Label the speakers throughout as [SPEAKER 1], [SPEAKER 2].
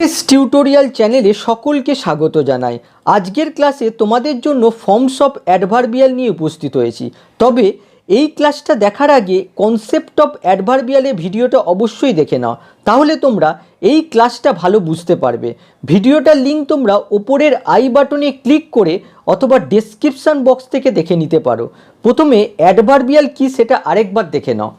[SPEAKER 1] इस টিউটোরিয়াল চ্যানেলে সকলকে স্বাগত জানাই। আজকের ক্লাসে তোমাদের জন্য ফর্মস অফ অ্যাডভার্বিয়াল নিয়ে উপস্থিত হয়েছি। তবে এই ক্লাসটা দেখার আগে কনসেপ্ট অফ অ্যাডভার্বিয়ালের ভিডিওটা অবশ্যই দেখে নাও, তাহলে তোমরা এই ক্লাসটা ভালো বুঝতে পারবে। ভিডিওটার লিঙ্ক তোমরা ওপরের আই বাটনে ক্লিক করে অথবা ডেসক্রিপশন বক্স থেকে দেখে নিতে পারো। প্রথমে অ্যাডভার্বিয়াল কি সেটা আরেকবার দেখে নাও।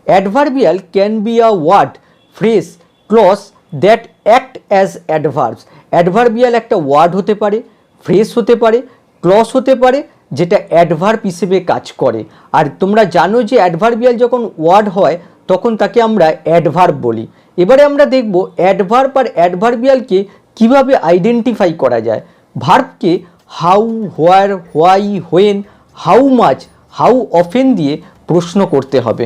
[SPEAKER 1] Adverbial can be a word, phrase, clause that act as adverbs. Adverbial একটা ওয়ার্ড হতে পারে, ফ্রেজ হতে পারে, ক্লজ হতে পারে, যেটা অ্যাডভার্ব হিসেবে কাজ করে। আর তোমরা জানো যে অ্যাডভার্বিয়াল যখন ওয়ার্ড হয় তখন তাকে আমরা অ্যাডভার্ব বলি। এবারে আমরা দেখব অ্যাডভার্ব আর অ্যাডভার্বিয়ালকে কিভাবে আইডেন্টিফাই করা যায়। ভার্বকে how, where, why, when, how much, how often দিয়ে প্রশ্ন করতে হবে।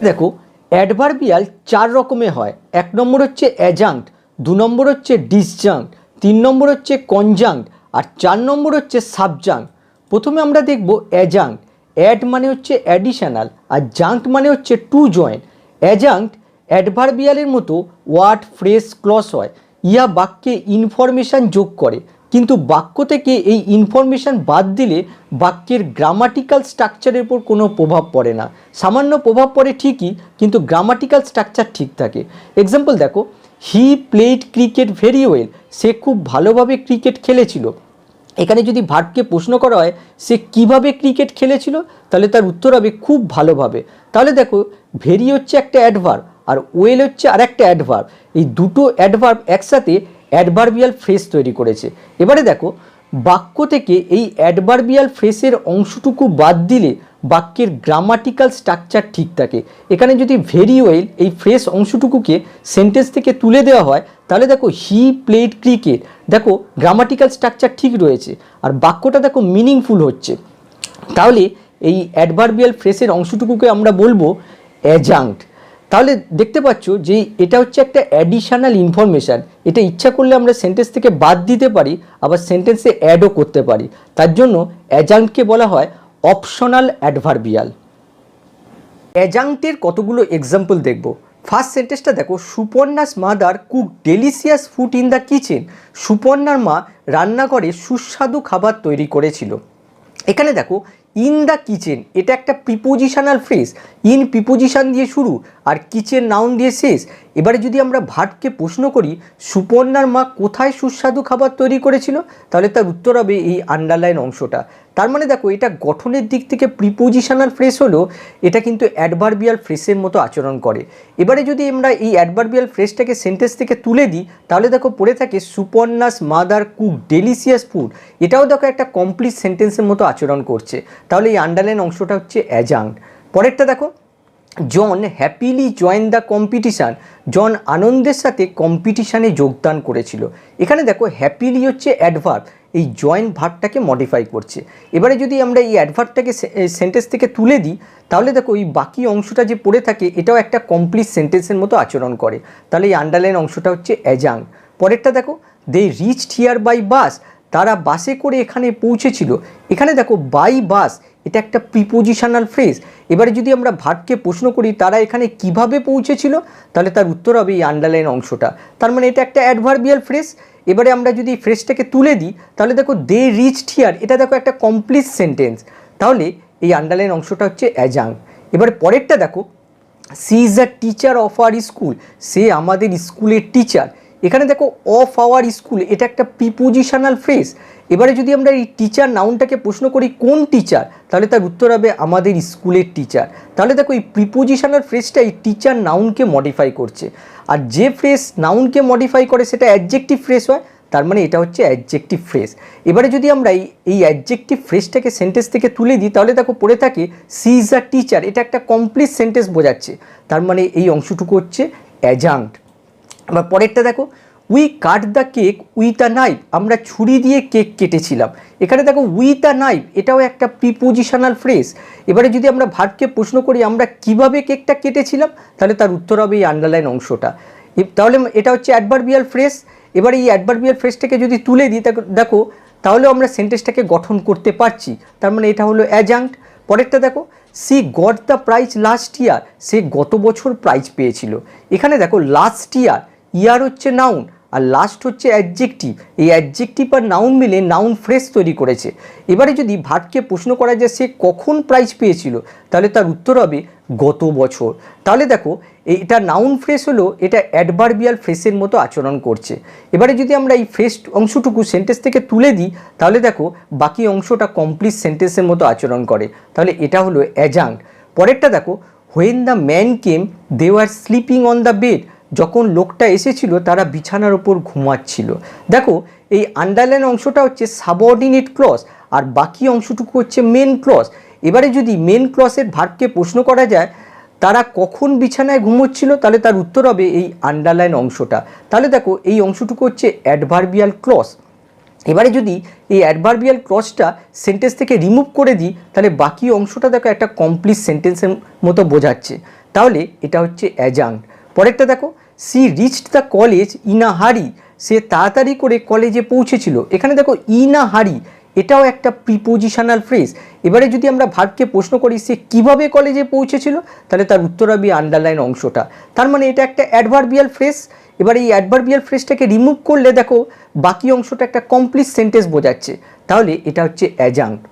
[SPEAKER 1] দেখো অ্যাডভার্বিয়াল চার রকমের হয়। এক নম্বর হচ্ছে অ্যাডজাঙ্ক্ট, দু নম্বর হচ্ছে ডিসজাঙ্ক্ট, তিন নম্বর হচ্ছে কনজাঙ্ক্ট, আর চার নম্বর হচ্ছে সাবজাঙ্ক্ট। প্রথমে আমরা দেখব অ্যাডজাঙ্ক্ট। অ্যাড মানে হচ্ছে অ্যাডিশনাল, আর জাঙ্ক্ট মানে হচ্ছে টু জয়েন। অ্যাডজাঙ্ক্ট অ্যাডভার্বিয়ালের মতো ওয়ার্ড, ফ্রেজ, ক্লজ হয়। ইহা বাক্যে ইনফরমেশান যোগ করে, কিন্তু বাক্য থেকে এই ইনফরমেশান বাদ দিলে বাক্যের গ্রামাটিক্যাল স্ট্রাকচারের উপর কোনো প্রভাব পড়ে না। সামান্য প্রভাব পড়ে ঠিকই, কিন্তু গ্রামাটিক্যাল স্ট্রাকচার ঠিক থাকে। এক্সাম্পল দেখো, he played cricket very well, সে খুব ভালোভাবে ক্রিকেট খেলেছিল। এখানে যদি ভার্বকে প্রশ্ন করা হয় সে কিভাবে ক্রিকেট খেলেছিল, তাহলে তার উত্তর হবে খুব ভালোভাবে। তাহলে দেখো ভেরি হচ্ছে একটা অ্যাডভার্ব আর ওয়েল হচ্ছে আর একটা অ্যাডভার্ব। এই দুটো অ্যাডভার্ব একসাথে অ্যাডভার্বিয়াল ফ্রেজ তৈরি করেছে। এবারে দেখো বাক্য থেকে এই অ্যাডভার্বিয়াল ফ্রেজের অংশটুকু বাদ দিলে বাক্যের গ্রামাটিক্যাল স্ট্রাকচার ঠিক থাকে। এখানে যদি ভেরি ওয়েল এই ফ্রেজ অংশটুকুকে সেন্টেন্স থেকে তুলে দেওয়া হয়, তাহলে দেখো হি প্লেড ক্রিকেট, দেখো গ্রামাটিক্যাল স্ট্রাকচার ঠিক রয়েছে আর বাক্যটা দেখো মিনিংফুল হচ্ছে। তাহলে এই অ্যাডভার্বিয়াল ফ্রেজের অংশটুকুকে আমরা বলবো অ্যাডজাঙ্ক্ট। তাহলে দেখতে পাচ্ছ যে এটা হচ্ছে একটা অ্যাডিশনাল ইনফরমেশান। এটা ইচ্ছা করলে আমরা সেন্টেন্স থেকে বাদ দিতে পারি, আবার সেন্টেন্সে অ্যাডও করতে পারি। তার জন্য অ্যাডজাঙ্ক্টকে বলা হয় অপশনাল অ্যাডভার্বিয়াল। অ্যাডজাঙ্ক্টের কতগুলো এক্সাম্পল দেখব। ফার্স্ট সেন্টেন্সটা দেখো, Suparna's mother cook delicious food in the kitchen. সুপর্ণার মা রান্নাঘরে সুস্বাদু খাবার তৈরি করেছিল। এখানে দেখো ইন দ্য কিচেন, এটা একটা প্রিপোজিশনাল ফ্রেজ। ইন প্রিপোজিশন দিয়ে শুরু আর কিচেন নাউন দিয়ে শেষ। এবারে যদি আমরা ভার্বকে প্রশ্ন করি সুপর্ণার মা কোথায় সুস্বাদু খাবার তৈরি করেছিল, তাহলে তার উত্তর হবে এই আন্ডারলাইন অংশটা। তার মানে দেখো এটা গঠনের দিক থেকে প্রিপোজিশনাল ফ্রেজ হলেও এটা কিন্তু অ্যাডভার্বিয়াল ফ্রেজের মতো আচরণ করে। এবারে যদি আমরা এই অ্যাডভার্বিয়াল ফ্রেজটাকে সেন্টেন্স থেকে তুলে দিই, তাহলে দেখো পড়ে থাকে Suparna's mother cook delicious food. এটাও দেখো একটা কমপ্লিট সেন্টেন্সের মতো আচরণ করছে। তাহলে এই আন্ডারলাইন অংশটা হচ্ছে অ্যাডজাঙ্ক্ট। পরেরটা দেখো, জন হ্যাপিলি জয়েন দ্য কম্পিটিশান। জন আনন্দের সাথে কম্পিটিশানে যোগদান করেছিল। এখানে দেখো হ্যাপিলি হচ্ছে অ্যাডভার্ব, এই জয়েন ভার্বটাকে মডিফাই করছে। এবারে যদি আমরা এই অ্যাডভার্বটাকে সেন্টেন্স থেকে তুলে দিই, তাহলে দেখো এই বাকি অংশটা যে পড়ে থাকে এটাও একটা কমপ্লিট সেন্টেন্সের মতো আচরণ করে। তাহলে এই আন্ডারলাইন অংশটা হচ্ছে অ্যাডজাঙ্ক্ট। পরেরটা দেখো, দে রিচড হিয়ার বাই বাস। তারা বাসে করে এখানে পৌঁছেছিল। এখানে দেখো বাই বাস, এটা একটা প্রিপোজিশনাল ফ্রেজ। এবারে যদি আমরা ভার্বকে প্রশ্ন করি তারা এখানে কিভাবে পৌঁছেছিল, তাহলে তার উত্তর হবে এই আন্ডারলাইন অংশটা। তার মানে এটা একটা অ্যাডভার্বিয়াল ফ্রেজ। এবারে আমরা যদি ফ্রেজটাকে তুলে দিই, তাহলে দেখো দে রিচড হিয়ার, এটা দেখো একটা কমপ্লিট সেন্টেন্স। তাহলে এই আন্ডারলাইন অংশটা হচ্ছে অ্যাডজাঙ্ক্ট। এবারে পরেরটা দেখো, she is a teacher of our school. সে আমাদের স্কুলের টিচার। এখানে দেখো অফ আওয়ার স্কুল, এটা একটা প্রিপোজিশনাল ফ্রেজ। এবারে যদি আমরা এই টিচার নাউনটাকে প্রশ্ন করি কোন টিচার, তাহলে তার উত্তর হবে আমাদের স্কুলের টিচার। তাহলে দেখো এই প্রিপোজিশনাল ফ্রেজটা এই টিচার নাউনকে মডিফাই করছে। আর যে ফ্রেজ নাউনকে মডিফাই করে সেটা অ্যাডজেক্টিভ ফ্রেজ হয়, তার মানে এটা হচ্ছে অ্যাডজেক্টিভ ফ্রেজ। এবারে যদি আমরা এই অ্যাডজেক্টিভ ফ্রেজটাকে সেন্টেন্স থেকে তুলে দিই, তাহলে দেখো পড়ে থাকে সি ইজ আ টিচার, এটা একটা কমপ্লিট সেন্টেন্স বোঝাচ্ছে। তার মানে এই অংশটুকু হচ্ছে অ্যাডজাঙ্ক্ট। আবার পরেরটা দেখো, we cut the cake with a knife. আমরা ছুরি দিয়ে কেক কেটেছিলাম। এখানে দেখো উইথ আ নাইফ, এটাও একটা প্রিপোজিশনাল ফ্রেজ। এবারে যদি আমরা ভার্বকে প্রশ্ন করি আমরা কিভাবে কেকটা কেটেছিলাম, তাহলে তার উত্তর হবে এই আন্ডারলাইন অংশটা। তাহলে এটা হচ্ছে অ্যাডভার্বিয়াল ফ্রেজ। এবারে এই অ্যাডভার্বিয়াল ফ্রেজটাকে যদি তুলে দিই দেখো তাহলেও আমরা সেন্টেন্সটাকে গঠন করতে পারছি। তার মানে এটা হলো অ্যাডজাঙ্ক্ট। পরেরটা দেখো, she got the prize last year. সে গত বছর প্রাইজ পেয়েছিল। এখানে দেখো লাস্ট ইয়ার ইয়ার হচ্ছে নাউন আর লাস্ট হচ্ছে অ্যাডজেক্টিভ। এই অ্যাডজেক্টিভ আর নাউন মিলে নাউন ফ্রেজ তৈরি করেছে। এবারে যদি ভার্বকে প্রশ্ন করা যায় সে কখন প্রাইজ পেয়েছিল, তাহলে তার উত্তর হবে গত বছর। তাহলে দেখো এটা নাউন ফ্রেজ হলো, এটা অ্যাডভার্বিয়াল ফ্রেজের মতো আচরণ করছে। এবারে যদি আমরা এই ফ্রেজ অংশটুকু সেন্টেন্স থেকে তুলে দিই, তাহলে দেখো বাকি অংশটা কমপ্লিট সেন্টেন্সের মতো আচরণ করে। তাহলে এটা হলো অ্যাডজাঙ্কড। পরেরটা দেখো, when the man came they were sleeping on the bed. যখন লোকটা এসেছিল তারা বিছানার ওপর ঘুমাচ্ছিল। দেখো এই আন্ডারলাইন অংশটা হচ্ছে সাবঅর্ডিনেট ক্লজ আর বাকি অংশটুকু হচ্ছে মেন ক্লজ। এবারে যদি মেন ক্লজের ভার্বকে প্রশ্ন করা যায় তারা কখন বিছানায় ঘুমোচ্ছিল, তাহলে তার উত্তর হবে এই আন্ডারলাইন অংশটা। তাহলে দেখো এই অংশটুকু হচ্ছে অ্যাডভার্বিয়াল ক্লজ। এবারে যদি এই অ্যাডভার্বিয়াল ক্লজটা সেন্টেন্স থেকে রিমুভ করে দিই, তাহলে বাকি অংশটা দেখো একটা কমপ্লিট সেন্টেন্সের মতো বোঝাচ্ছে। তাহলে এটা হচ্ছে অ্যাডজাঙ্কড। পরেরটা দেখো, she reached the college in a hurry. সে তাড়াতাড়ি করে কলেজে পৌঁছেছিল। এখানে দেখো ইন আ হারি এটাও একটা প্রিপোজিশনাল ফ্রেজ। এবারে যদি আমরা ভার্বকে প্রশ্ন করি সে কিভাবে কলেজে পৌঁছেছিল, তাহলে তার উত্তর হবে আন্ডারলাইন অংশটা। তার মানে এটা একটা অ্যাডভার্বিয়াল ফ্রেজ। এবার এই অ্যাডভার্বিয়াল ফ্রেজটাকে রিমুভ করলে দেখো বাকি অংশটা একটা কমপ্লিট সেন্টেন্স বোঝাচ্ছে। তাহলে এটা হচ্ছে অ্যাডজাঙ্কড।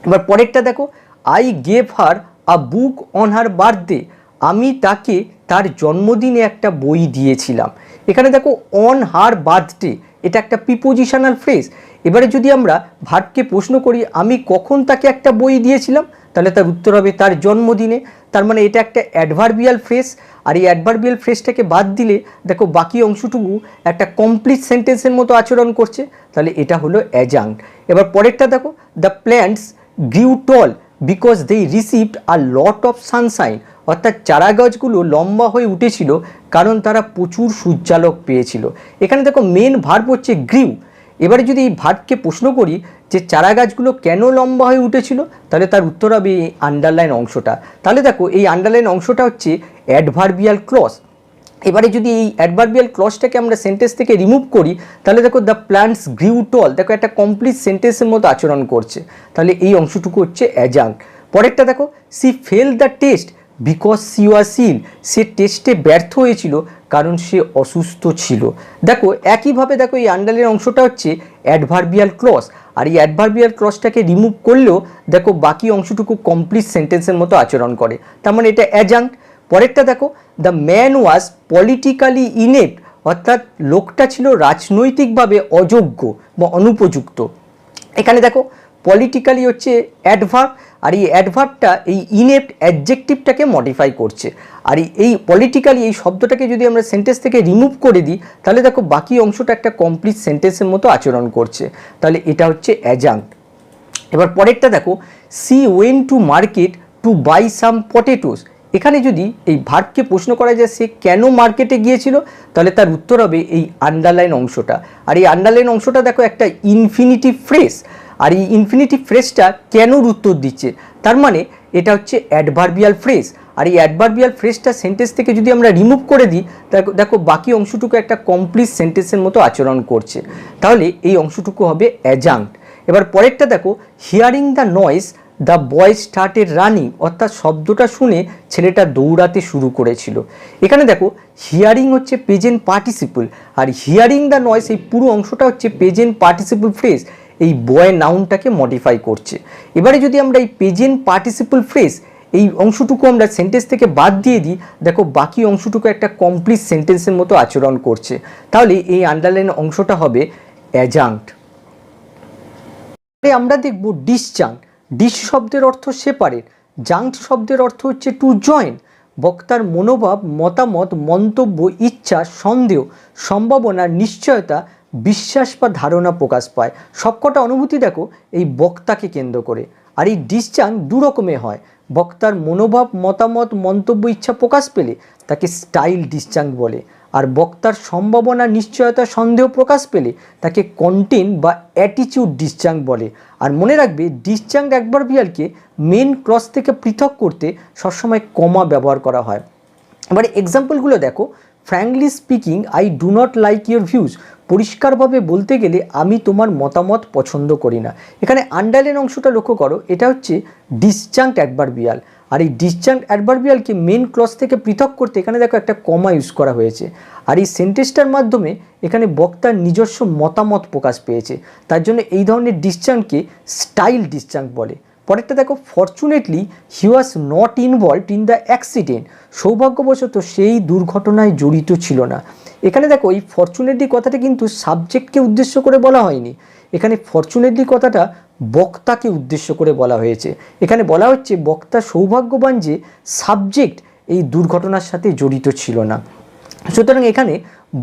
[SPEAKER 1] এবার পরেরটা দেখো, I gave her a book on her birthday. আমি তাকে তার জন্মদিনে একটা বই দিয়েছিলাম। এখানে দেখো অন হার বার্থডে এটা একটা প্রিপোজিশনাল ফ্রেজ। এবারে যদি আমরা ভার্বকে প্রশ্ন করি আমি কখন তাকে একটা বই দিয়েছিলাম, তাহলে তার উত্তর হবে তার জন্মদিনে। তার মানে এটা একটা অ্যাডভার্বিয়াল ফ্রেজ। আর এই অ্যাডভার্বিয়াল ফ্রেজটাকে বাদ দিলে দেখো বাকি অংশটুকু একটা কমপ্লিট সেন্টেন্সের মতো আচরণ করছে। তাহলে এটা হলো অ্যাডজাঙ্কড। এবার পরেরটা দেখো, the plants grew tall because they received a lot of sunshine. অর্থাৎ চারা গাছগুলো লম্বা হয়ে উঠেছিল কারণ তারা প্রচুর সূর্যালোক পেয়েছিল। এখানে দেখো মেন ভার্ব হচ্ছে গ্রিউ। এবারে যদি এই ভার্বকে প্রশ্ন করি যে চারা গাছগুলো কেন লম্বা হয়ে উঠেছিল, তাহলে তার উত্তর হবে এই আন্ডারলাইন অংশটা। তাহলে দেখো এই আন্ডারলাইন অংশটা হচ্ছে অ্যাডভার্বিয়াল ক্লজ। এবারে যদি এই অ্যাডভার্বিয়াল ক্লজটাকে আমরা সেন্টেন্স থেকে রিমুভ করি, তাহলে দেখো দ্য প্ল্যান্টস গ্রিউ টল দেখো একটা কমপ্লিট সেন্টেন্সের মতো আচরণ করছে। তাহলে এই অংশটুকু হচ্ছে অ্যাডজাঙ্কড। পরেরটা দেখো, she fail the test because she was ill. সে টেস্টে ব্যর্থ হয়েছিল কারণ সে অসুস্থ ছিল। দেখো একইভাবে দেখো এই আন্ডারলাইন অংশটা হচ্ছে অ্যাডভার্বিয়াল ক্লজ। আর এই অ্যাডভার্বিয়াল ক্লজটাকে রিমুভ করলেও দেখো বাকি অংশটুকু কমপ্লিট সেন্টেন্সের মতো আচরণ করে। তার মানে এটা অ্যাডজাঙ্কড। পরেরটা দেখো, দ্য ম্যান ওয়াজ পলিটিক্যালি ইনেপ্ট। অর্থাৎ লোকটা ছিল রাজনৈতিকভাবে অযোগ্য বা অনুপযুক্ত। এখানে দেখো পলিটিক্যালি হচ্ছে অ্যাডভার্ব আর এই অ্যাডভার্বটা এই ইনেপ্ট অ্যাডজেক্টিভটাকে মডিফাই করছে। আর এই পলিটিক্যালি এই শব্দটাকে যদি আমরা সেন্টেন্স থেকে রিমুভ করে দিই, তাহলে দেখো বাকি অংশটা একটা কমপ্লিট সেন্টেন্সের মতো আচরণ করছে। তাহলে এটা হচ্ছে অ্যাডজাঙ্কড। এবার পরেরটা দেখো, she went to market to buy some potatoes. এখানে যদি এই ভার্বকে প্রশ্ন করা যায় সে কেন মার্কেটে গিয়েছিল, তাহলে তার উত্তর হবে এই আন্ডারলাইন অংশটা। আর এই আন্ডারলাইন অংশটা দেখো একটা ইনফিনিটিভ ফ্রেজ। আর এই ইনফিনিটিভ ফ্রেজটা কেনর উত্তর দিচ্ছে, তার মানে এটা হচ্ছে অ্যাডভার্বিয়াল ফ্রেজ। আর এই অ্যাডভার্বিয়াল ফ্রেজটা সেন্টেন্স থেকে যদি আমরা রিমুভ করে দিই, দেখো বাকি অংশটুকু একটা কমপ্লিট সেন্টেন্সের মতো আচরণ করছে। তাহলে এই অংশটুকু হবে অ্যাডজাঙ্কড। এবার পরেরটা দেখো, hearing the noise the boy started running. অর্থাৎ শব্দটা শুনে ছেলেটা দৌড়াতে শুরু করেছিল। এখানে দেখো হিয়ারিং হচ্ছে প্রেজেন্ট পার্টিসিপল আর হিয়ারিং দ্য নয়েজ এই পুরো অংশটা হচ্ছে প্রেজেন্ট পার্টিসিপল ফ্রেজ। এই বয় নাউনটাকে মডিফাই করছে। এবারে যদি আমরা এই প্রেজেন্ট পার্টিসিপল ফ্রেজ এই অংশটুকু আমরা সেন্টেন্স থেকে বাদ দিয়ে দিই, দেখো বাকি অংশটুকু একটা কমপ্লিট সেন্টেন্সের মতো আচরণ করছে। তাহলে এই আন্ডারলাইন অংশটা হবে অ্যাডজাঙ্কড। আমরা দেখব ডিসজাঙ্কড। ডিস শব্দের অর্থ সেপারেট, জাঙ্কড শব্দের অর্থ হচ্ছে টু জয়েন। বক্তার মনোভাব, মতামত, মন্তব্য, ইচ্ছা, সন্দেহ, সম্ভাবনা, নিশ্চয়তা, বিশ্বাস বা ধারণা প্রকাশ পায়। সবকটা অনুভূতি দেখো এই বক্তাকে কেন্দ্র করে। আর এই ডিসজাঙ্কড দু রকমের হয়। বক্তার মনোভাব, মতামত, মন্তব্য, ইচ্ছা প্রকাশ পেলে তাকে স্টাইল ডিসজাঙ্কড বলে। আর বক্তার সম্ভাবনা, নিশ্চয়তা, সন্দেহ প্রকাশ পেলে তাকে কন্টেন্ট বা অ্যাটিটিউড ডিসজাঙ্কড বলে। আর মনে রাখবে ডিসজাঙ্কড অ্যাডভার্বিয়ালকে মেন ক্লজ থেকে পৃথক করতে সবসময় কমা ব্যবহার করা হয়। এবারে এক্সাম্পলগুলো দেখো, frankly speaking I do not like your views. পরিষ্কারভাবে বলতে গেলে আমি তোমার মতামত পছন্দ করি না। এখানে আন্ডারলাইন অংশটা লক্ষ্য করো, এটা হচ্ছে ডিসজাঙ্কড অ্যাডভার্বিয়াল। আর এই ডিসজাঙ্ক অ্যাডভার্বিয়ালকে মেন ক্লজ থেকে পৃথক করতে এখানে দেখো একটা কমা ইউজ করা হয়েছে। আর এই সেন্টেন্সটার মাধ্যমে এখানে বক্তার নিজস্ব মতামত প্রকাশ পেয়েছে, তার জন্য এই ধরনের ডিসজাঙ্ককে স্টাইল ডিসজাঙ্ক বলে। পরেরটা দেখো, fortunately he was not involved in the accident, সৌভাগ্যবশত সেই দুর্ঘটনায় জড়িত ছিল না। এখানে দেখো এই ফর্চুনেটলি কথাটা কিন্তু সাবজেক্টকে উদ্দেশ্য করে বলা হয়নি, এখানে ফর্চুনেটলি কথাটা বক্তাকে উদ্দেশ্য করে বলা হয়েছে। এখানে বলা হচ্ছে বক্তা সৌভাগ্যবান যে সাবজেক্ট এই দুর্ঘটনার সাথে জড়িত ছিল না। সুতরাং এখানে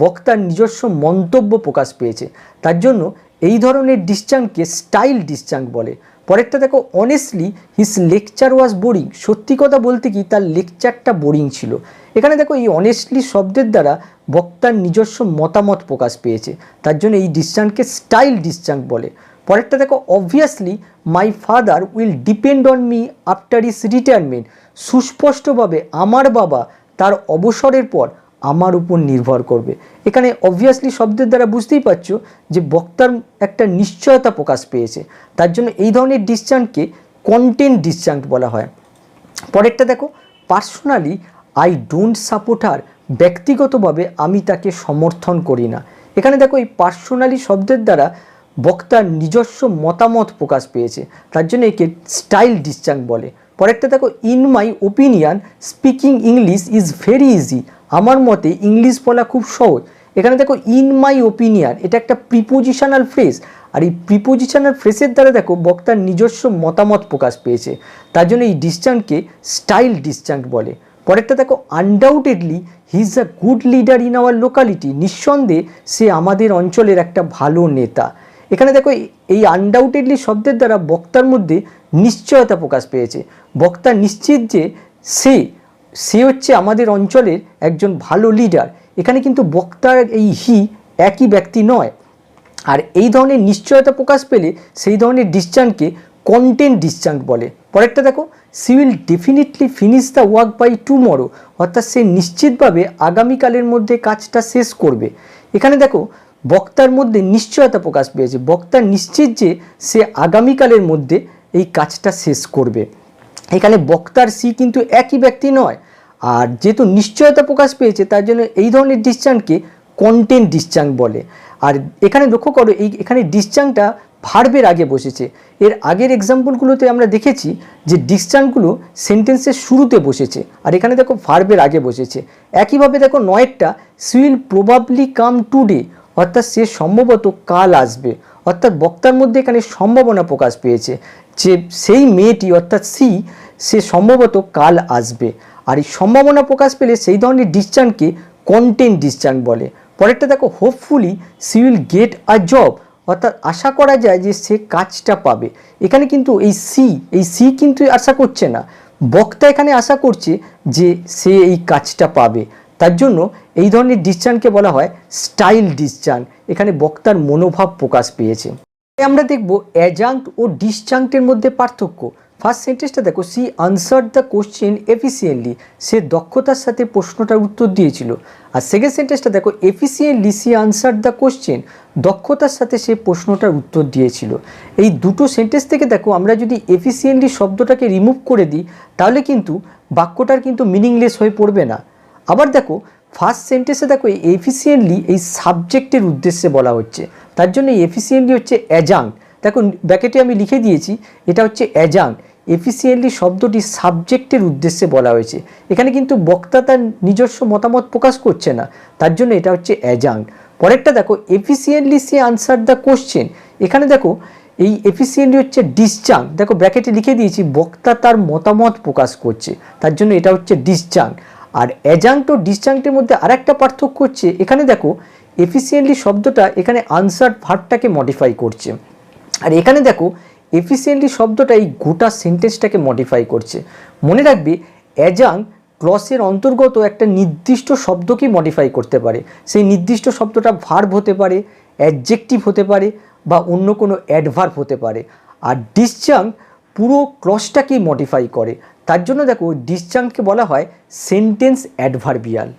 [SPEAKER 1] বক্তার নিজস্ব মন্তব্য প্রকাশ পেয়েছে, তার জন্য এই ধরনের ডিসজাঙ্ককে স্টাইল ডিসজাঙ্ক বলে। পরেরটা দেখো, অনেস্টলি হিস লেকচার ওয়াজ বোরিং, সত্যি কথা বলতে কি তার লেকচারটা বোরিং ছিল। এখানে দেখো এই অনেস্টলি শব্দের দ্বারা বক্তার নিজস্ব মতামত প্রকাশ পেয়েছে, তার জন্য এই ডিসজাঙ্ককে স্টাইল ডিসজাঙ্ক বলে। পরেরটা দেখো, obviously my father will depend on me after his retirement, সুস্পষ্টভাবে আমার বাবা তার অবসরের পর আমার উপর নির্ভর করবে। এখানে অবভিয়াসলি শব্দের দ্বারা বুঝতেই পারছো যে বক্তার একটা নিশ্চয়তা প্রকাশ পেয়েছে, তার জন্য এই ধরনের ডিসজাঙ্ককে কন্টেন্ট ডিসজাঙ্ক বলা হয়। পরেরটা দেখো, পার্সোনালি আই ডোন্ট সাপোর্ট হার, ব্যক্তিগতভাবে আমি তাকে সমর্থন করি না। এখানে দেখো এই পার্সোনালি শব্দের দ্বারা বক্তার নিজস্ব মতামত প্রকাশ পেয়েছে, তার জন্য একে স্টাইল ডিসজাঙ্ক বলে। পরেরটা দেখো, in my opinion speaking English is very easy, আমার মতে ইংলিশ বলা খুব সহজ। এখানে দেখো ইন মাই ওপিনিয়ন এটা একটা প্রিপোজিশনাল ফ্রেজ, আর এই প্রিপোজিশনাল ফ্রেজের দ্বারা দেখো বক্তার নিজস্ব মতামত প্রকাশ পেয়েছে, তার জন্য এই ডিসজাঙ্ককে স্টাইল ডিসজাঙ্ক বলে। পরেরটা দেখো, undoubtedly he is a good leader in our locality, নিঃসন্দেহে সে আমাদের অঞ্চলের একটা ভালো নেতা। এখানে দেখো এই আনডাউটেডলি শব্দের দ্বারা বক্তার মধ্যে নিশ্চয়তা প্রকাশ পেয়েছে, বক্তা নিশ্চিত যে সে হচ্ছে আমাদের অঞ্চলের একজন ভালো লিডার। এখানে কিন্তু বক্তার এই হি একই ব্যক্তি নয়, আর এই ধরনের নিশ্চয়তা প্রকাশ পেলে সেই ধরনের ডিসজাঙ্ককে কন্টেন্ট ডিসজাঙ্ক বলে। পরেরটা দেখো, she will definitely finish the work by tomorrow, অর্থাৎ সে নিশ্চিতভাবে আগামীকালের মধ্যে কাজটা শেষ করবে। এখানে দেখো বক্তার মধ্যে নিশ্চয়তা প্রকাশ পেয়েছে, বক্তা নিশ্চিত যে সে আগামীকালের মধ্যে এই কাজটা শেষ করবে। এখানে বক্তার সি কিন্তু একই ব্যক্তি নয়, আর যেহেতু নিশ্চয়তা প্রকাশ পেয়েছে তার জন্য এই ধরনের ডিসজাঙ্ককে কন্টেন্ট ডিসজাঙ্ক বলে। আর এখানে লক্ষ্য করো এখানে ডিসজাঙ্কটা ভার্বের আগে বসেছে। এর আগের এক্সাম্পলগুলোতে আমরা দেখেছি যে ডিসজাঙ্কগুলো সেন্টেন্সের শুরুতে বসেছে, আর এখানে দেখো ভার্বের আগে বসেছে। একইভাবে দেখো নয়েরটা, she will probably come today, অর্থাৎ সে সম্ভবত কাল আসবে, অর্থাৎ বক্তার মধ্যে এখানে সম্ভাবনা প্রকাশ পেয়েছে যে সেই মেয়েটি অর্থাৎ সে সম্ভবত কাল আসবে। আর এই সম্ভাবনা প্রকাশ পেলে সেই ধরনের ডিসজাঙ্ককে কন্টেন্ট ডিসজাঙ্ক বলে। পরেরটা দেখো, hopefully she will get a job, অর্থাৎ আশা করা যায় যে সে কাজটা পাবে। এখানে কিন্তু এই সি কিন্তু আশা করছে না, বক্তা এখানে আশা করছে যে সে এই কাজটা পাবে, তার জন্য এই ধরনের ডিসজাঙ্ককে বলা হয় স্টাইল ডিসজাঙ্ক। এখানে বক্তার মনোভাব প্রকাশ পেয়েছে। আমরা দেখব অ্যাডজাঙ্কড ও ডিসজাঙ্কডের মধ্যে পার্থক্য। ফার্স্ট সেন্টেন্সটা দেখো, she answered the question efficiently, সে দক্ষতার সাথে প্রশ্নটার উত্তর দিয়েছিল। আর সেকেন্ড সেন্টেন্সটা দেখো, efficiently she answered the question, দক্ষতার সাথে সে প্রশ্নটার উত্তর দিয়েছিল। এই দুটো সেন্টেন্স থেকে দেখো আমরা যদি এফিসিয়েন্টলি শব্দটাকে রিমুভ করে দিই তাহলে কিন্তু বাক্যটার কিন্তু মিনিংলেস হয়ে পড়বে না। আবার দেখো ফার্স্ট সেন্টেন্সে দেখো এই এফিসিয়েন্টলি এই সাবজেক্টের উদ্দেশ্যে বলা হচ্ছে, তার জন্য এই এফিসিয়েন্টলি হচ্ছে অ্যাডজাঙ্কড। দেখো ব্র্যাকেটে আমি লিখে দিয়েছি এটা হচ্ছে অ্যাডজাঙ্কড। এফিসিয়েন্টলি শব্দটি সাবজেক্টের উদ্দেশ্যে বলা হয়েছে, এখানে কিন্তু বক্তা তার নিজস্ব মতামত প্রকাশ করছে না, তার জন্য এটা হচ্ছে অ্যাডজাঙ্কড। পরেরটা দেখো, efficiently say answer the question, এখানে দেখো এই এফিসিয়েন্টলি হচ্ছে ডিসজাঙ্ক। দেখো ব্র্যাকেটে লিখে দিয়েছি বক্তা তার মতামত প্রকাশ করছে, তার জন্য এটা হচ্ছে ডিসজাঙ্ক। আর অ্যাডজাঙ্কড ও ডিসজাঙ্কটের মধ্যে আরেকটা পার্থক্য হচ্ছে, এখানে দেখো এফিসিয়েন্টলি শব্দটা এখানে আনসার ভার্বটাকে মডিফাই করছে, আর এখানে দেখো এফিসিয়েন্টলি শব্দটা এই গোটা সেন্টেন্সটাকে মডিফাই করছে। মনে রাখবে অ্যাডজাঙ্ক ক্লসের অন্তর্গত একটা নির্দিষ্ট শব্দকেই মডিফাই করতে পারে, সেই নির্দিষ্ট শব্দটা ভার্ব হতে পারে, অ্যাডজেক্টিভ হতে পারে, বা অন্য কোনো অ্যাডভার্ব হতে পারে। আর ডিসজাঙ্ক পুরো ক্লসটাকেই মডিফাই করে, তার জন্য দেখো ডিসজাঙ্ককে বলা হয় সেন্টেন্স অ্যাডভার্বিয়াল।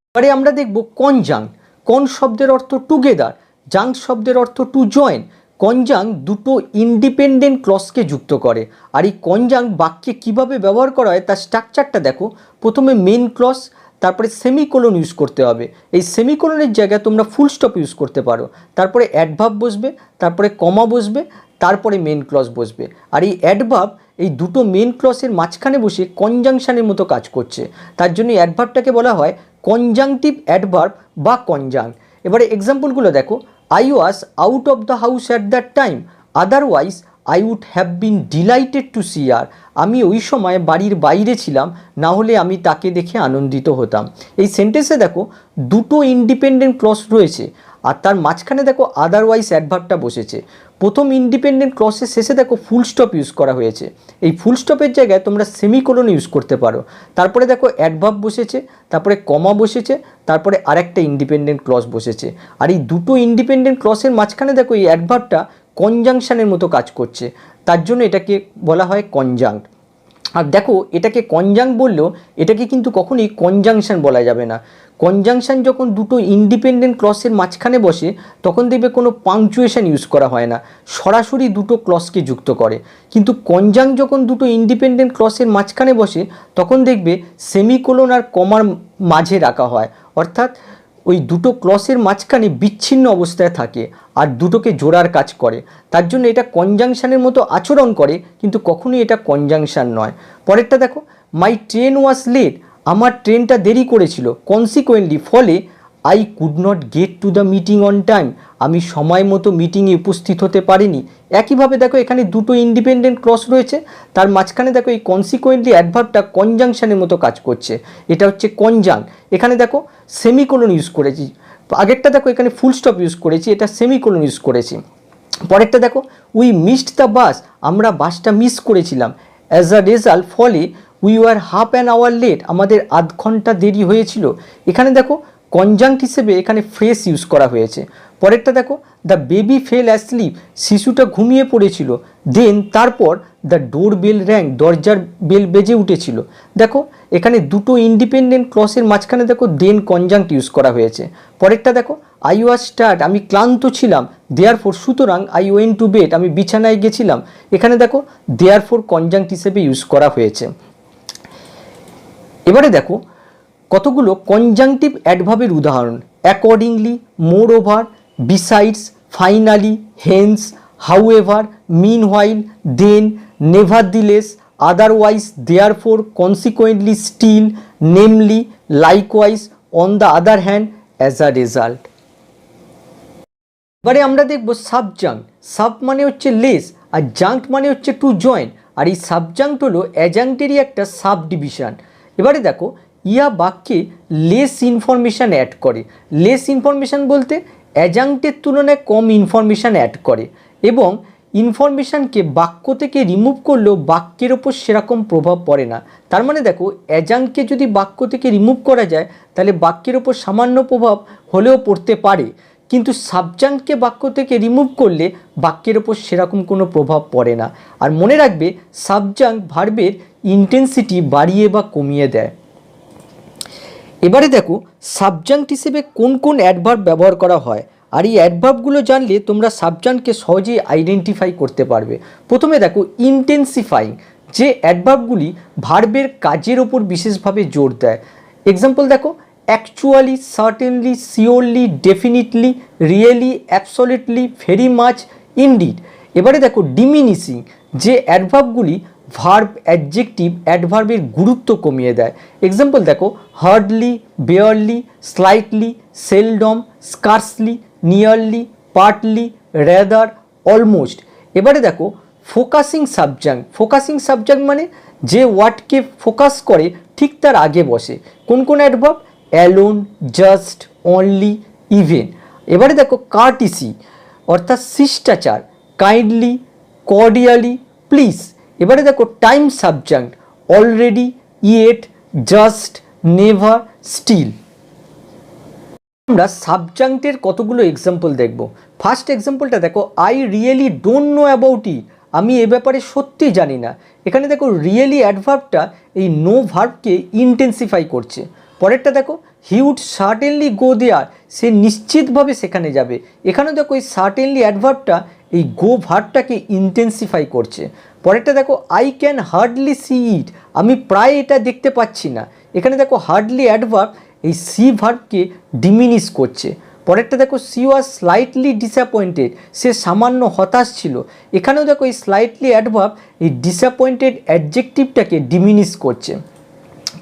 [SPEAKER 1] এবারে আমরা দেখব কনজাঙ্ক। কন শব্দের অর্থ টুগেদার, জাঙ্ক শব্দের অর্থ টু জয়েন। কনজাঙ্ক দুটো ইন্ডিপেন্ডেন্ট ক্লজকে যুক্ত করে। আর এই কনজাঙ্ক বাক্যে কিভাবে ব্যবহার করা হয় তার স্ট্রাকচারটা দেখো। প্রথমে মেন ক্লজ, তারপরে সেমিকোলন ইউজ করতে হবে। এই সেমিকোলনের জায়গায় তোমরা ফুল স্টপ ইউজ করতে পারো। তারপরে অ্যাডভার্ব বসবে, তারপরে কমা বসবে, তারপরে মেন ক্লজ বসবে। আর এই অ্যাডভার্ব এই দুটো মেন ক্লজের মাঝখানে বসে কনজাংশনের মতো কাজ করছে। তার জন্য এই অ্যাডভার্বটাকে বলা হয় কনজাংটিভ অ্যাডভার্ব বা কনজাঙ্ক। এবারে এক্সাম্পলগুলো দেখো। I was out of the house at that time, otherwise I would have been delighted to see her. আমি ওই সময় বাড়ির বাইরে ছিলাম, না হলে আমি তাকে দেখে আনন্দিত হতাম। এই সেন্টেন্সে দেখো দুটো ইন্ডিপেন্ডেন্ট ক্লজ রয়েছে, আর তার মাঝখানে দেখো আদারওয়াইজ অ্যাডভার্বটা বসেছে। প্রথম ইন্ডিপেন্ডেন্ট ক্লজের শেষে দেখো ফুল স্টপ ইউজ করা হয়েছে। এই ফুল স্টপের জায়গায় তোমরা সেমিকোলন ইউজ করতে পারো। তারপরে দেখো অ্যাডভার্ব বসেছে, তারপরে কমা বসেছে, তারপরে আরেকটা ইন্ডিপেন্ডেন্ট ক্লজ বসেছে। আর এই দুটো ইন্ডিপেন্ডেন্ট ক্লজের মাঝখানে দেখো এই অ্যাডভার্বটা কনজাংশনের মতো কাজ করছে, তার জন্য এটাকে বলা হয় কনজাঙ্ক। আর দেখো এটাকে কনজাঙ্ক বললেও এটাকে কিন্তু কখনোই কনজাংশন বলা যাবে না। কনজাংশন যখন দুটো ইন্ডিপেন্ডেন্ট ক্লজের মাঝখানে বসে তখন দেখবে কোনো পাংচুয়েশন ইউজ করা হয় না, সরাসরি দুটো ক্লজকে যুক্ত করে। কিন্তু কনজাঙ্ক যখন দুটো ইন্ডিপেন্ডেন্ট ক্লজের মাঝখানে বসে তখন দেখবে সেমিকোলন আর কমার মাঝে রাখা হয়, অর্থাৎ ওই দুটো ক্লজের মাঝখানে বিচ্ছিন্ন অবস্থায় থাকে আর দুটোকে জোড়ার কাজ করে। তার জন্য এটা কনজাংশনের মতো আচরণ করে, কিন্তু কখনোই এটা কনজাংশন নয়। পরেরটা দেখো, মাই ট্রেন ওয়াজ লেট, আমার ট্রেনটা দেরি করেছিল। কনসিকুয়েন্টলি, ফলে I could not get to the meeting on time, আমি সময় মতো মিটিংয়ে উপস্থিত হতে পারিনি। একইভাবে দেখো এখানে দুটো ইন্ডিপেন্ডেন্ট ক্লজ রয়েছে, তার মাঝখানে দেখো এই কনসিকুয়েন্টলি অ্যাডভার্বটা কনজাংশনের মতো কাজ করছে, এটা হচ্ছে কনজাঙ্ক। এখানে দেখো সেমিকোলন ইউজ করেছি, আগেরটা দেখো এখানে ফুল স্টপ ইউজ করেছি, এটা সেমিকোলন ইউজ করেছি। পরেরটা দেখো, উই মিসড দ্য বাস, আমরা বাসটা মিস করেছিলাম। অ্যাজ আ রেজাল্ট, ফলে we were half an hour late, আমাদের আধ ঘন্টা দেরি হয়েছিল। এখানে দেখো কনজাঙ্ক্ট হিসেবে এখানে ফ্রেশ ইউজ করা হয়েছে। পরেরটা দেখো, দ্য বেবি ফেল অ্যাসলিপ, শিশুটা ঘুমিয়ে পড়েছিল। দেন, তারপর দ্য ডোর বেল র্যাং, দরজার বেল বেজে উঠেছিল। দেখো এখানে দুটো ইন্ডিপেন্ডেন্ট ক্লজের মাঝখানে দেখো দেন কনজাঙ্ক্ট ইউজ করা হয়েছে। পরেরটা দেখো, আই ওয়াজ টায়ার্ড, আমি ক্লান্ত ছিলাম। দেয়ারফোর, সুতরাং আই ওয়েন্ট টু বেড, আমি বিছানায় গেছিলাম। এখানে দেখো দেয়ারফোর কনজাঙ্ক্ট হিসেবে ইউজ করা হয়েছে। এবারে দেখো কতগুলো কনজাংটিভ অ্যাডভার্বের উদাহরণ। Accordingly, moreover, besides, finally, hence, however, meanwhile, then, nevertheless, otherwise, therefore, consequently, still, namely, likewise, on the other hand, as a result. এবারে আমরা দেখব সাবজাঙ্ক। সাব মানে হচ্ছে লেস, আর জাঙ্ক মানে হচ্ছে টু জয়েন। আর এই সাবজাঙ্ক্ট হলো অ্যাজাঙ্ক্টেরই একটা সাব ডিভিশন। এবারে দেখো ইয়া বাক্যে লেস ইনফরমেশান অ্যাড করে। লেস ইনফরমেশান বলতে অ্যাজাঙ্ক্টের তুলনায় কম ইনফরমেশান অ্যাড করে, এবং ইনফরমেশানকে বাক্য থেকে রিমুভ করলেও বাক্যের ওপর সেরকম প্রভাব পড়ে না। তার মানে দেখো অ্যাজাঙ্ক্টকে যদি বাক্য থেকে রিমুভ করা যায় তাহলে বাক্যের ওপর সামান্য প্রভাব হলেও পড়তে পারে, কিন্তু সাবজাঙ্ক্টকে বাক্য থেকে রিমুভ করলে বাক্যের ওপর সেরকম কোনো প্রভাব পড়ে না। আর মনে রাখবে সাবজাঙ্ক্ট ভার্বের ইন্টেন্সিটি বাড়িয়ে বা কমিয়ে দেয়। এবারে দেখো সাবজাঙ্ক্ট হিসেবে কোন কোন অ্যাডভার্ব ব্যবহার করা হয়, আর এই অ্যাডভার্বগুলো জানলে তোমরা সাবজাঙ্ক্টকে সহজেই আইডেন্টিফাই করতে পারবে। প্রথমে দেখো ইন্টেন্সিফাইং, যে অ্যাডভার্বগুলি ভার্বের কাজের ওপর বিশেষভাবে জোর দেয়। এক্সাম্পল দেখো, actually, certainly, surely, definitely, really, absolutely, very much, indeed. এবারে দেখো ডিমিনিশিং, যে অ্যাডভার্বগুলি ভার্ব, অ্যাডজেক্টিভ, অ্যাডভার্বের গুরুত্ব কমিয়ে দেয়। এক্সাম্পল দেখো, hardly, barely, slightly, seldom, scarcely, nearly, partly, rather, almost. এবারে দেখো ফোকাসিং সাবজাঙ্ক্ট। ফোকাসিং সাবজাঙ্ক্ট মানে যে ওয়ার্ডকে ফোকাস করে ঠিক তার আগে বসে। কোন কোন adverb? Alone, just, only, even. এবারে দেখো কার্টিসি অর্থাৎ শিষ্টাচার, কাইন্ডলি, কর্ডিয়ালি, প্লিজ। এবারে দেখো time subjunct, already, yet, just, never, still. আমরা সাবজাঙ্ক্টের কতগুলো এক্সাম্পল দেখব। ফার্স্ট এক্সাম্পলটা দেখো, I really don't know about it, আমি এ ব্যাপারে সত্যি জানি না। এখানে দেখো রিয়েলি অ্যাডভার্বটা এই নো ভার্বকে ইন্টেন্সিফাই করছে। পরেরটা দেখো, হি উড সার্টেনলি গো দেয়ার, সে নিশ্চিতভাবে সেখানে যাবে। এখানে দেখো এই সার্টেনলি অ্যাডভার্বটা এই গো ভার্বটাকে ইন্টেন্সিফাই করছে। পরেরটা দেখো আই ক্যান হার্ডলি সি ইট, আমি প্রায় এটা দেখতে পাচ্ছি না। এখানে দেখো হার্ডলি অ্যাডভার্ব এই সি ভার্বকে ডিমিনিশ করছে। পরেরটা দেখো সি ওয়াজ স্লাইটলি ডিসঅ্যাপয়েন্টেড, সে সামান্য হতাশ ছিল। এখানেও দেখো এই স্লাইটলি অ্যাডভার্ব এই ডিসঅ্যাপয়েন্টেড অ্যাডজেক্টিভটাকে ডিমিনিশ করছে।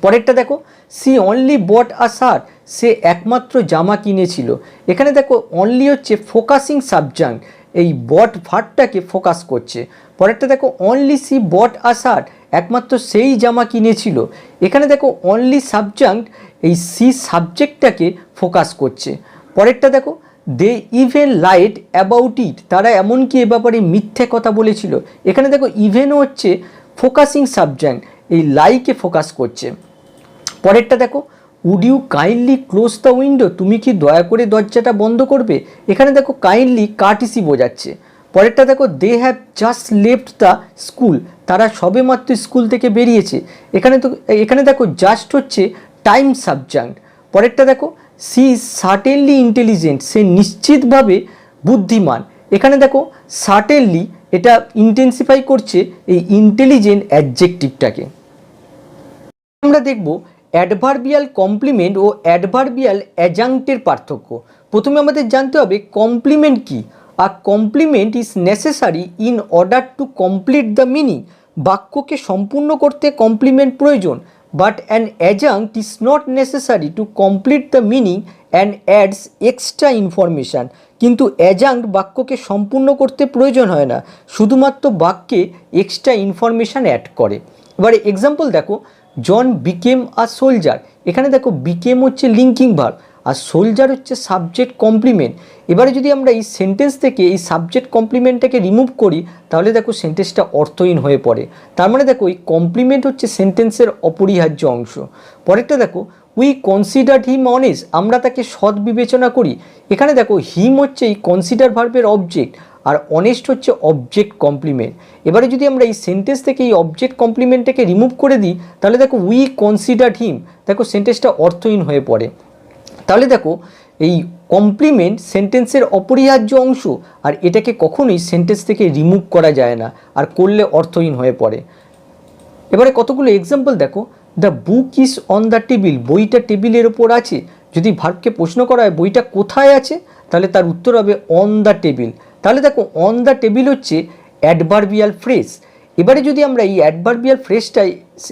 [SPEAKER 1] পরেরটা দেখো C only bot a shirt, সে একমাত্র জামা কিনেছিল। এখানে দেখো অনলি হচ্ছে ফোকাসিং সাবজেক্ট, এই বট ভার্বটাকে ফোকাস করছে। পরেরটা দেখো only she bought a shirt, একমাত্র সেই জামা কিনেছিল। এখানে দেখো অনলি সাবজেক্ট এই সি সাবজেক্টটাকে ফোকাস করছে। পরেরটা দেখো they even lied about it, তারা এমনকি এ ব্যাপারে মিথ্যে কথা বলেছিল। এখানে দেখো ইভেনও হচ্ছে ফোকাসিং সাবজেক্ট, এই লাইকে ফোকাস করছে। পরেরটা দেখো would you kindly close the window, তুমি কি দয়া করে দরজাটা বন্ধ করবে। এখানে দেখো কাইন্ডলি কার্টিসি বোঝাচ্ছে। পরেরটা দেখো they have just left the school, তারা সবেমাত্র স্কুল থেকে বেরিয়েছে। এখানে দেখো জাস্ট হচ্ছে টাইম সাবজেক্ট। পরেরটা দেখো সি ইজ সার্টেনলি ইন্টেলিজেন্ট, সে নিশ্চিতভাবে বুদ্ধিমান। এখানে দেখো সার্টেনলি এটা ইন্টেন্সিফাই করছে এই ইন্টেলিজেন্ট অ্যাডজেক্টিভটাকে। আমরা দেখব অ্যাডভার্বিয়াল কমপ্লিমেন্ট ও অ্যাডভার্বিয়াল অ্যাডজাংক্টের পার্থক্য। প্রথমে আমাদের জানতে হবে কমপ্লিমেন্ট কি। আর complement is necessary in order to complete the meaning, বাক্যকে সম্পূর্ণ করতে কমপ্লিমেন্ট প্রয়োজন। But an adjunct is not necessary to complete the meaning and adds extra information, কিন্তু অ্যাডজাংক্ট বাক্যকে সম্পূর্ণ করতে প্রয়োজন হয় না, শুধুমাত্র বাক্যে এক্সট্রা ইনফরমেশান অ্যাড করে। এবারে এক্সাম্পল দেখো জন বিকেম আ সোলজার, এখানে দেখো বিকেম হচ্ছে লিঙ্কিং ভার্ব আর সোলজার হচ্ছে সাবজেক্ট কমপ্লিমেন্ট। এবারে যদি আমরা এই সেন্টেন্স থেকে এই সাবজেক্ট কমপ্লিমেন্টটাকে রিমুভ করি তাহলে দেখো সেন্টেন্সটা অর্থহীন হয়ে পড়ে। তার মানে দেখো এই কমপ্লিমেন্ট হচ্ছে সেন্টেন্সের অপরিহার্য অংশ। পরেরটা দেখো উই কনসিডার হিম অনেস্ট, আমরা তাকে সৎ বিবেচনা করি। এখানে দেখো হিম হচ্ছে এই কনসিডার ভার্বের অবজেক্ট আর অনেস্ট হচ্ছে অবজেক্ট কমপ্লিমেন্ট। এবারে যদি আমরা এই সেন্টেন্স থেকে এই অবজেক্ট কমপ্লিমেন্টটাকে রিমুভ করে দিই তাহলে দেখো উই কনসিডার হিম, দেখো সেন্টেন্সটা অর্থহীন হয়ে পড়ে। তাহলে দেখো এই কমপ্লিমেন্ট সেন্টেন্সের অপরিহার্য অংশ আর এটাকে কখনোই সেন্টেন্স থেকে রিমুভ করা যায় না, আর করলে অর্থহীন হয়ে পড়ে। এবারে কতগুলো এক্সাম্পল দেখো the book is on the table, বইটা টেবিলের ওপর আছে। যদি ভার্বকে প্রশ্ন করা হয় বইটা কোথায় আছে তাহলে তার উত্তর হবে অন দ্য টেবিল। তাহলে দেখো অন দ্য টেবিল হচ্ছে অ্যাডভার্বিয়াল ফ্রেজ। এবারে যদি আমরা এই অ্যাডভার্বিয়াল ফ্রেজটা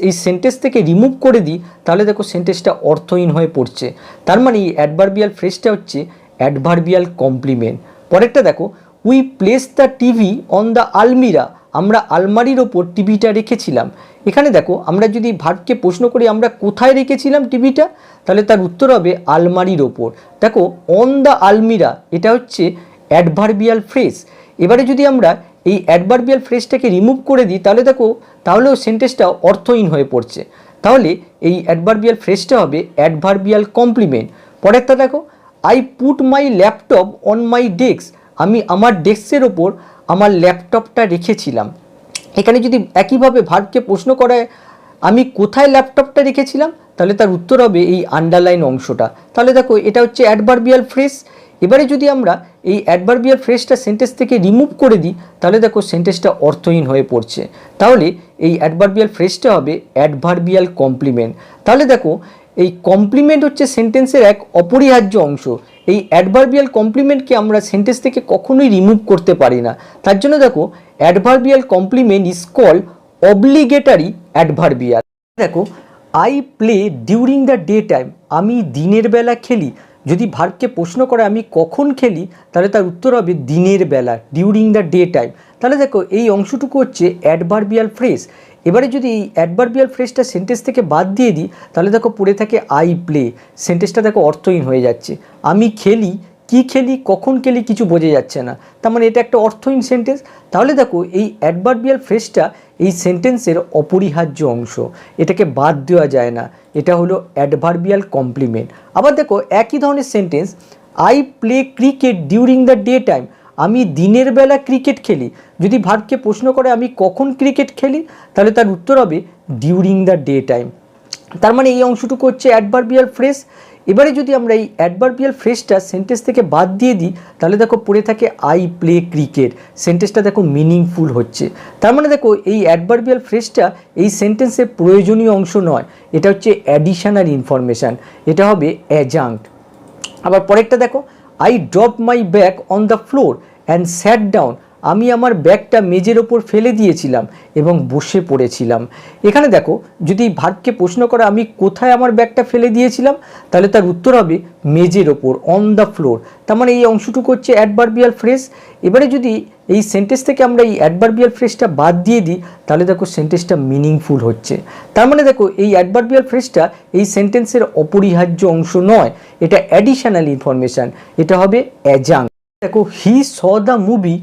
[SPEAKER 1] এই সেন্টেন্স থেকে রিমুভ করে দিই তাহলে দেখো সেন্টেন্সটা অর্থহীন হয়ে পড়ছে। তার মানে এই অ্যাডভার্বিয়াল ফ্রেজটা হচ্ছে অ্যাডভার্বিয়াল কমপ্লিমেন্ট। পরেরটা দেখো we place the TV on the almirah, আমরা আলমারির ওপর টিভিটা রেখেছিলাম। এখানে দেখো আমরা যদি ভার্বকে প্রশ্ন করি আমরা কোথায় রেখেছিলাম টিভিটা তাহলে তার উত্তর হবে আলমারির ওপর। দেখো অন দ্য আলমিরা এটা হচ্ছে অ্যাডভার্বিয়াল ফ্রেজ। এবারে যদি আমরা এই অ্যাডভার্বিয়াল ফ্রেজটাকে রিমুভ করে দিই তাহলেও সেন্টেন্সটা অর্থহীন হয়ে পড়ছে। তাহলে এই অ্যাডভার্বিয়াল ফ্রেজটা হবে অ্যাডভার্বিয়াল কমপ্লিমেন্ট। পরেরটা দেখো I put my laptop on my desk, আমি আমার ডেস্কের ওপর আমার ল্যাপটপটা রেখেছিলাম। এখানে যদি একইভাবে ভার্বকে প্রশ্ন করায় আমি কোথায় ল্যাপটপটা রেখেছিলাম তাহলে তার উত্তর হবে এই আন্ডারলাইন অংশটা। তাহলে দেখো এটা হচ্ছে অ্যাডভার্বিয়াল ফ্রেজ। এবারে যদি আমরা এই অ্যাডভার্বিয়াল ফ্রেজটা সেন্টেন্স থেকে রিমুভ করে দিই তাহলে দেখো সেন্টেন্সটা অর্থহীন হয়ে পড়ছে। তাহলে এই অ্যাডভার্বিয়াল ফ্রেজটা হবে অ্যাডভার্বিয়াল কমপ্লিমেন্ট। তাহলে দেখো এই কমপ্লিমেন্ট হচ্ছে সেন্টেন্সের এক অপরিহার্য অংশ। এই অ্যাডভার্বিয়াল কমপ্লিমেন্টকে আমরা সেন্টেন্স থেকে কখনোই রিমুভ করতে পারি না। তার জন্য দেখো adverbial complement is called obligatory adverbial. দেখো I play during the day time, আমি দিনের বেলা খেলি। যদি ভার্বকে প্রশ্ন করে আমি কখন খেলি তাহলে তার উত্তর হবে দিনের বেলা, ডিউরিং দ্য ডে টাইম। তাহলে দেখো এই অংশটুকু হচ্ছে অ্যাডভার্বিয়াল ফ্রেজ। এবারে যদি এই অ্যাডভার্বিয়াল ফ্রেজটা সেন্টেন্স থেকে বাদ দিয়ে দিই তাহলে দেখো পড়ে থাকে আই প্লে, সেন্টেন্সটা দেখো অর্থহীন হয়ে যাচ্ছে। আমি খেলি, কি খেলি, কখন খেলি কিছু বোঝা যাচ্ছে না, তার মানে এটা একটা অর্থহীন সেন্টেন্স। তাহলে দেখো এই অ্যাডভার্বিয়াল ফ্রেজটা এই সেন্টেন্সের অপরিহার্য অংশ, এটাকে বাদ দেওয়া যায় না, এটা হলো অ্যাডভার্বিয়াল কমপ্লিমেন্ট। আবার দেখো একই ধরনের sentence I play cricket during the day time, আমি দিনের বেলা ক্রিকেট খেলি। যদি ভার্বকে প্রশ্ন করে আমি কখন ক্রিকেট খেলি তাহলে তার উত্তর হবে ডিউরিং দ্য ডে টাইম। তার মানে এই অংশটুকু হচ্ছে অ্যাডভার্বিয়াল ফ্রেজ। এবারে যদি আমরা এই অ্যাডভার্বিয়াল ফ্রেজটা সেন্টেন্স থেকে বাদ দিয়ে দিই তাহলে দেখো পড়ে থাকে আই প্লে ক্রিকেট। সেন্টেন্সটা দেখো মিনিংফুল হচ্ছে। তার মানে দেখো এই অ্যাডভার্বিয়াল ফ্রেজটা এই সেন্টেন্সের প্রয়োজনীয় অংশ নয়, এটা হচ্ছে অ্যাডিশনাল ইনফরমেশান, এটা হবে অ্যাডজাঙ্ক্ট। আবার পরেরটা দেখো, I drop my bag on the floor and sat down. আমি আমার ব্যাগটা মেজের ওপর ফেলে দিয়েছিলাম এবং বসে পড়েছিলাম। এখানে দেখো যদি ভার্বকে প্রশ্ন করা আমি কোথায় আমার ব্যাগটা ফেলে দিয়েছিলাম, তাহলে তার উত্তর হবে মেজের ওপর, অন দ্য ফ্লোর। তার মানে এই অংশটুকু হচ্ছে অ্যাডভার্বিয়াল ফ্রেজ। এবারে যদি এই সেন্টেন্স থেকে আমরা এই অ্যাডভার্বিয়াল ফ্রেজটা বাদ দিয়ে দিই তাহলে দেখো সেন্টেন্সটা মিনিংফুল হচ্ছে। তার মানে দেখো এই অ্যাডভার্বিয়াল ফ্রেজটা এই সেন্টেন্সের অপরিহার্য অংশ নয়, এটা অ্যাডিশনাল ইনফরমেশান, এটা হবে অ্যাডজাঙ্ক্ট। দেখো he saw the movie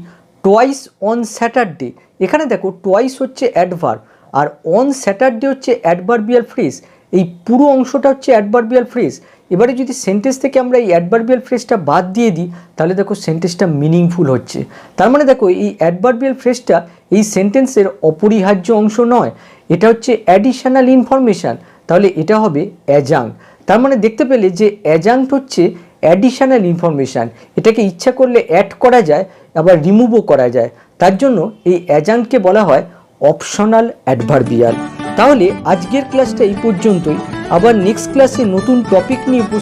[SPEAKER 1] twice on Saturday. এখানে দেখো টোয়াইস হচ্ছে অ্যাডভার্ব আর অন স্যাটারডে হচ্ছে অ্যাডভার্বিয়াল ফ্রেজ। এই পুরো অংশটা হচ্ছে অ্যাডভার্বিয়াল ফ্রেজ। এবারে যদি সেন্টেন্স থেকে আমরা এই অ্যাডভার্বিয়াল ফ্রেজটা বাদ দিয়ে দিই তাহলে দেখো সেন্টেন্সটা মিনিংফুল হচ্ছে। তার মানে দেখো এই অ্যাডভার্বিয়াল ফ্রেজটা এই সেন্টেন্সের অপরিহার্য অংশ নয়, এটা হচ্ছে অ্যাডিশনাল ইনফরমেশান, তাহলে এটা হবে অ্যাডজাঙ্ক্ট। তার মানে দেখতে পেলে যে অ্যাডজাঙ্ক্ট হচ্ছে অ্যাডিশনাল ইনফরমেশান, এটাকে ইচ্ছা করলে অ্যাড করা যায় আবার রিমুভও করা যায়। তার জন্য এই অ্যাডজাঙ্ক্টকে বলা হয় অপশনাল অ্যাডভার্বিয়াল। তাহলে আজকের ক্লাসটা এই পর্যন্তই। আবার নেক্সট ক্লাসে নতুন টপিক নিয়ে